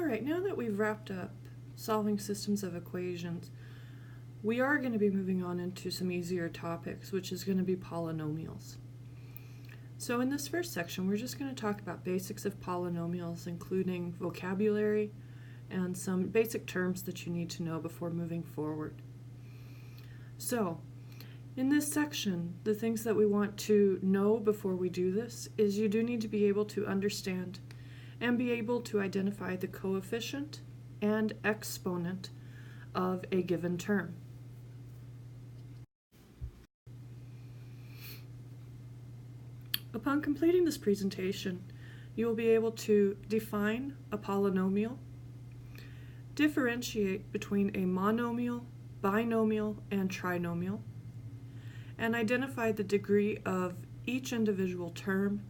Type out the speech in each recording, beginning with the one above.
Alright, now that we've wrapped up solving systems of equations, we are going to be moving on into some easier topics, which is going to be polynomials. So in this first section, we're just going to talk about basics of polynomials, including vocabulary and some basic terms that you need to know before moving forward. So, in this section, the things that we want to know before we do this is you do need to be able to understand and be able to identify the coefficient and exponent of a given term. Upon completing this presentation, you will be able to define a polynomial, differentiate between a monomial, binomial, and trinomial, and identify the degree of each individual term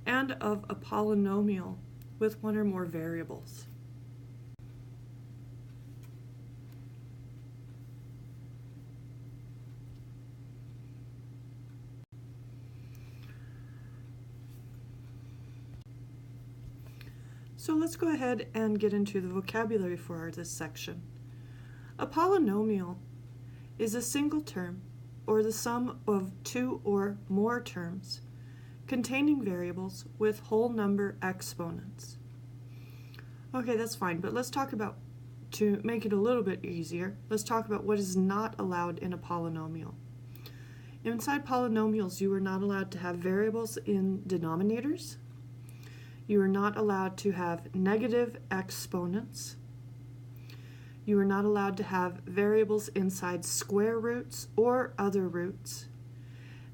and of a polynomial with one or more variables. So let's go ahead and get into the vocabulary for this section. A polynomial is a single term, or the sum of two or more terms, containing variables with whole number exponents. Okay, that's fine, but let's talk about, to make it a little bit easier, let's talk about what is not allowed in a polynomial. Inside polynomials, you are not allowed to have variables in denominators. You are not allowed to have negative exponents. You are not allowed to have variables inside square roots or other roots.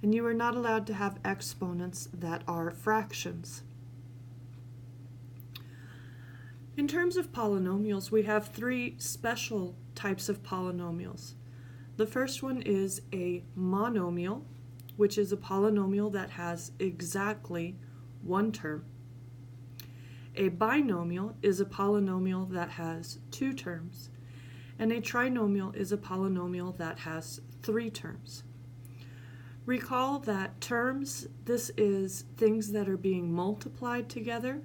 And you are not allowed to have exponents that are fractions. In terms of polynomials, we have three special types of polynomials. The first one is a monomial, which is a polynomial that has exactly one term. A binomial is a polynomial that has two terms, and a trinomial is a polynomial that has three terms. Recall that terms, this is things that are being multiplied together.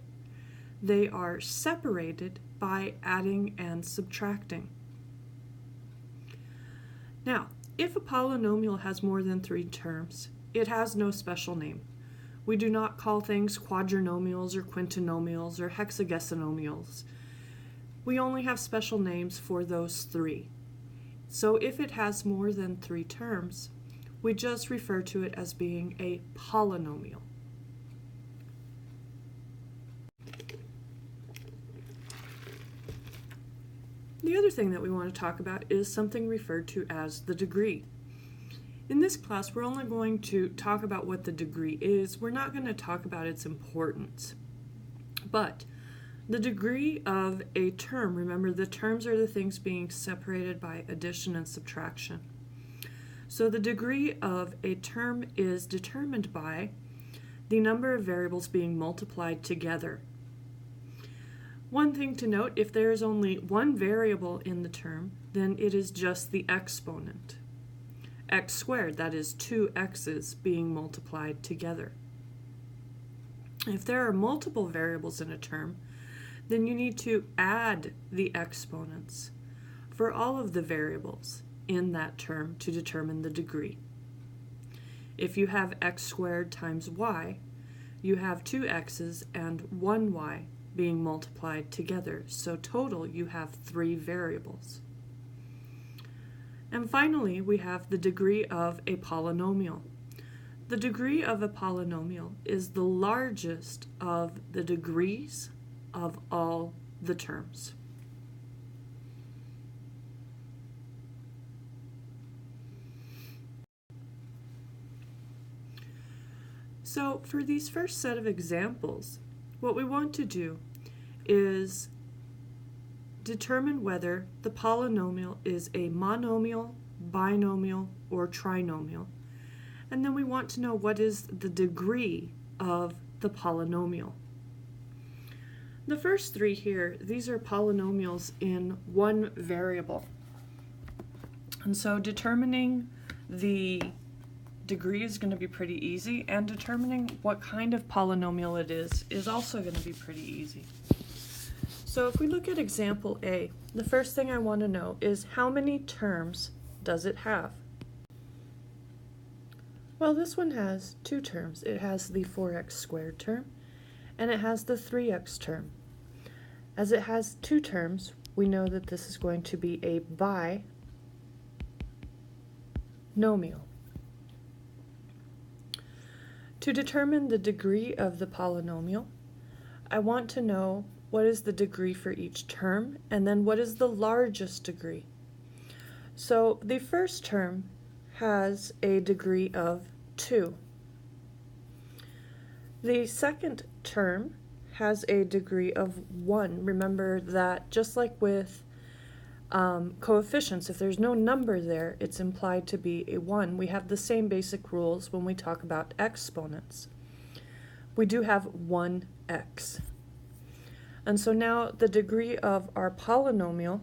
They are separated by adding and subtracting. Now, if a polynomial has more than three terms, it has no special name. We do not call things quadrinomials or quintinomials or hexagesinomials. We only have special names for those three. So if it has more than three terms, we just refer to it as being a polynomial. The other thing that we want to talk about is something referred to as the degree. In this class, we're only going to talk about what the degree is. We're not going to talk about its importance. But the degree of a term, remember the terms are the things being separated by addition and subtraction. So the degree of a term is determined by the number of variables being multiplied together. One thing to note, if there is only one variable in the term, then it is just the exponent. X squared, that is two x's being multiplied together. If there are multiple variables in a term, then you need to add the exponents for all of the variables in that term to determine the degree. If you have x squared times y, you have two x's and one y being multiplied together, so total you have three variables. And finally, we have the degree of a polynomial. The degree of a polynomial is the largest of the degrees of all the terms. So for these first set of examples, what we want to do is determine whether the polynomial is a monomial, binomial, or trinomial. And then we want to know what is the degree of the polynomial. The first three here, these are polynomials in one variable. And so determining the degree is going to be pretty easy, and determining what kind of polynomial it is also going to be pretty easy. So if we look at example A, the first thing I want to know is how many terms does it have? Well, this one has two terms. It has the 4x squared term, and it has the 3x term. As it has two terms, we know that this is going to be a binomial. To determine the degree of the polynomial, I want to know what is the degree for each term, and then what is the largest degree. So the first term has a degree of 2. The second term has a degree of 1. Remember that just like with coefficients, if there's no number there, it's implied to be a 1. We have the same basic rules when we talk about exponents. We do have 1x. And so now the degree of our polynomial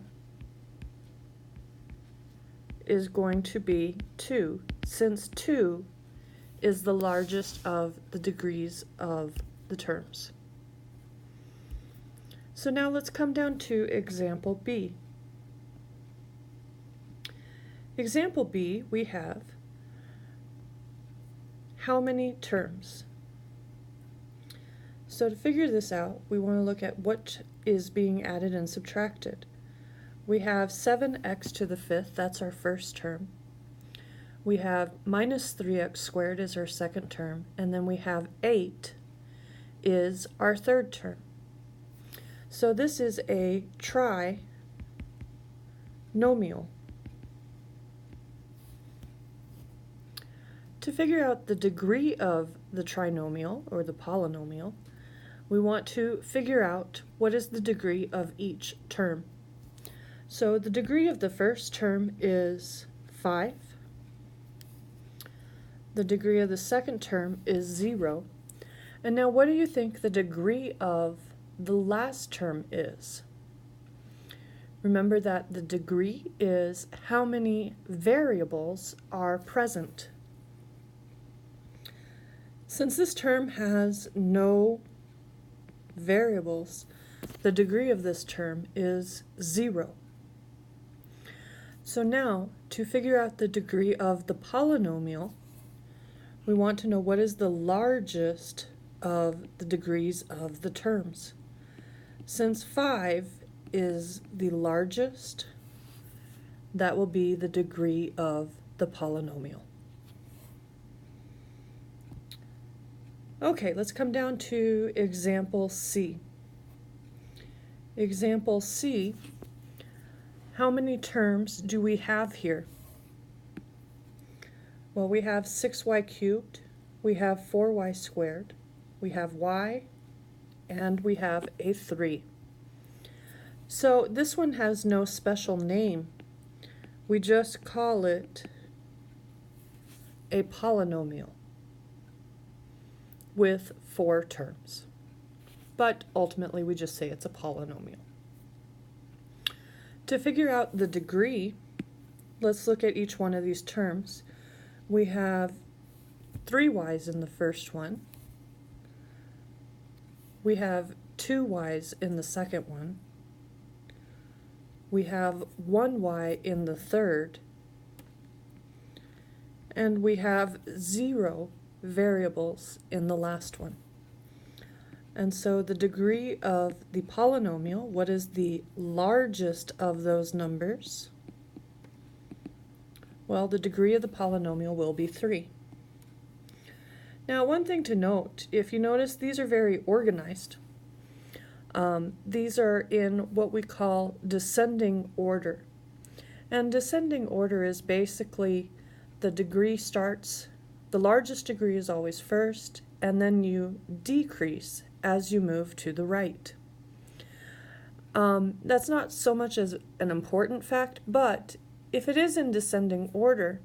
is going to be 2, since 2 is the largest of the degrees of the terms. So now let's come down to example B. Example B, we have how many terms? So to figure this out, we want to look at what is being added and subtracted. We have 7x to the 5th, that's our first term. We have minus 3x squared is our second term, and then we have 8 is our third term. So this is a trinomial. To figure out the degree of the trinomial, or the polynomial, we want to figure out what is the degree of each term. So the degree of the first term is 5. The degree of the second term is 0. And now what do you think the degree of the last term is? Remember that the degree is how many variables are present. Since this term has no variables, the degree of this term is 0. So now, to figure out the degree of the polynomial, we want to know what is the largest of the degrees of the terms. Since 5 is the largest, that will be the degree of the polynomial. Okay, let's come down to example C. Example C, how many terms do we have here? Well, we have 6y cubed, we have 4y squared, we have y, and we have a 3. So this one has no special name. We just call it a polynomial with 4 terms. But ultimately we just say it's a polynomial. To figure out the degree, let's look at each one of these terms. We have 3 y's in the first one. We have 2 y's in the second one. We have 1 y in the third. And we have 0 variables in the last one. And so the degree of the polynomial, what is the largest of those numbers? Well, the degree of the polynomial will be 3. Now, one thing to note, if you notice, these are very organized. These are in what we call descending order. And descending order is basically the degree starts, the largest degree is always first, and then you decrease as you move to the right. That's not so much as an important fact, but if it is in descending order,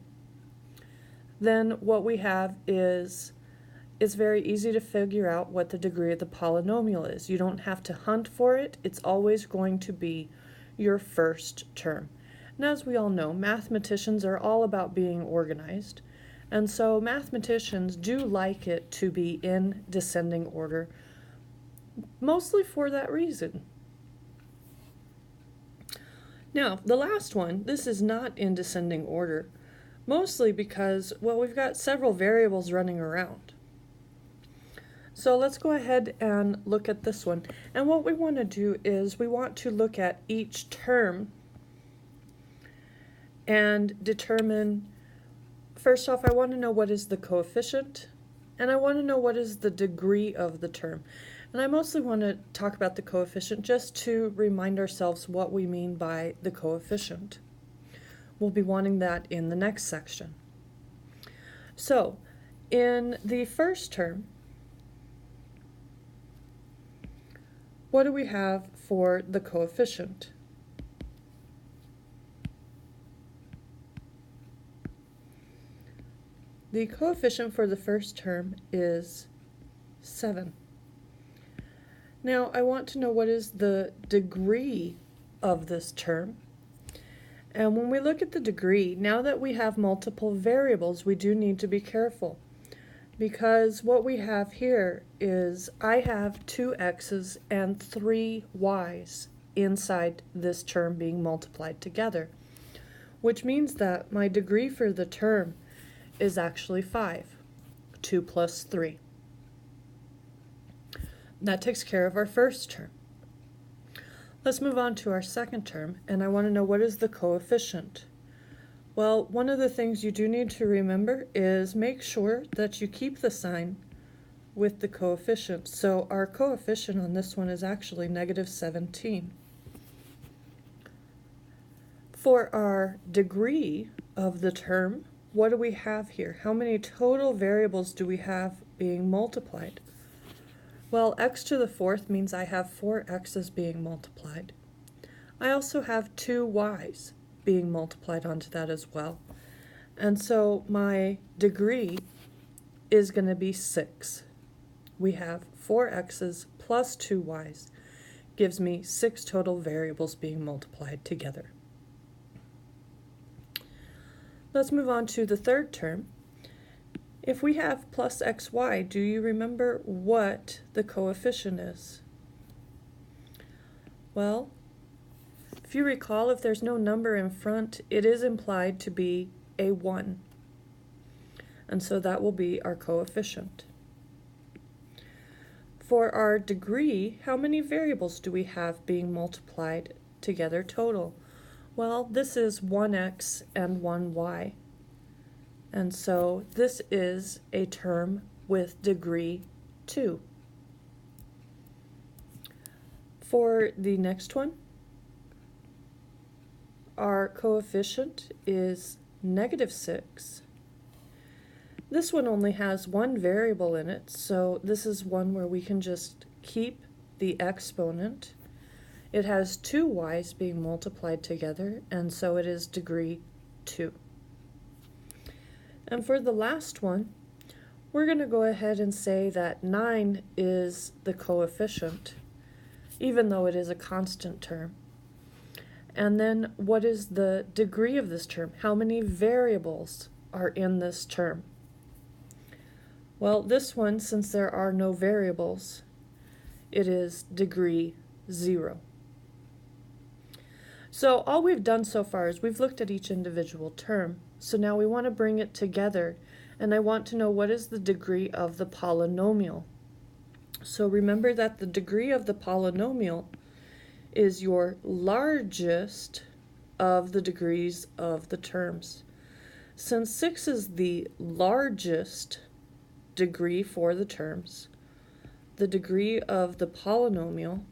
then what we have is it's very easy to figure out what the degree of the polynomial is. You don't have to hunt for it. It's always going to be your first term. And as we all know, mathematicians are all about being organized. And so mathematicians do like it to be in descending order, mostly for that reason. Now, the last one, this is not in descending order, mostly because, well, we've got several variables running around. So let's go ahead and look at this one. And what we want to do is we want to look at each term and determine, first off, I want to know what is the coefficient, and I want to know what is the degree of the term. And I mostly want to talk about the coefficient just to remind ourselves what we mean by the coefficient. We'll be wanting that in the next section. So, in the first term, what do we have for the coefficient? The coefficient for the first term is 7. Now, I want to know what is the degree of this term. And when we look at the degree, now that we have multiple variables, we do need to be careful. Because what we have here is I have 2 x's and 3 y's inside this term being multiplied together, which means that my degree for the term is actually 5, 2 plus 3. That takes care of our first term. Let's move on to our second term, and I want to know what is the coefficient. Well, one of the things you do need to remember is make sure that you keep the sign with the coefficient. So our coefficient on this one is actually -17. For our degree of the term, what do we have here? How many total variables do we have being multiplied? Well, x to the 4th means I have 4 x's being multiplied. I also have 2 y's being multiplied onto that as well. And so my degree is going to be 6. We have 4 x's plus 2 y's gives me 6 total variables being multiplied together. Let's move on to the third term. If we have plus xy, do you remember what the coefficient is? Well, if you recall, if there's no number in front, it is implied to be a 1. And so that will be our coefficient. For our degree, how many variables do we have being multiplied together total? Well, this is 1x and 1y. And so this is a term with degree 2. For the next one, our coefficient is -6. This one only has one variable in it, so this is one where we can just keep the exponent. It has 2 y's being multiplied together, and so it is degree 2. And for the last one, we're going to go ahead and say that 9 is the coefficient, even though it is a constant term. And then what is the degree of this term? How many variables are in this term? Well, this one, since there are no variables, it is degree 0. So all we've done so far is we've looked at each individual term. So now we want to bring it together, and I want to know what is the degree of the polynomial. So remember that the degree of the polynomial is your largest of the degrees of the terms. Since 6 is the largest degree for the terms, the degree of the polynomial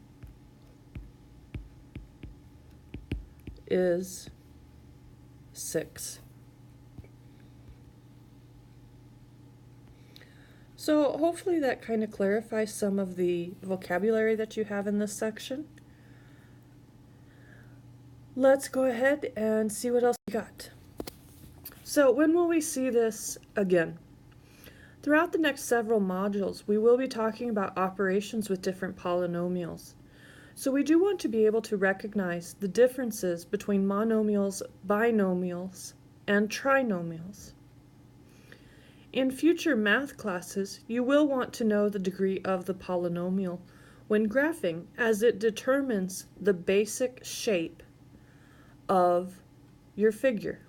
is 6. So hopefully that kind of clarifies some of the vocabulary that you have in this section. Let's go ahead and see what else we got. So when will we see this again? Throughout the next several modules, we will be talking about operations with different polynomials. So we do want to be able to recognize the differences between monomials, binomials, and trinomials. In future math classes, you will want to know the degree of the polynomial when graphing, as it determines the basic shape of your figure.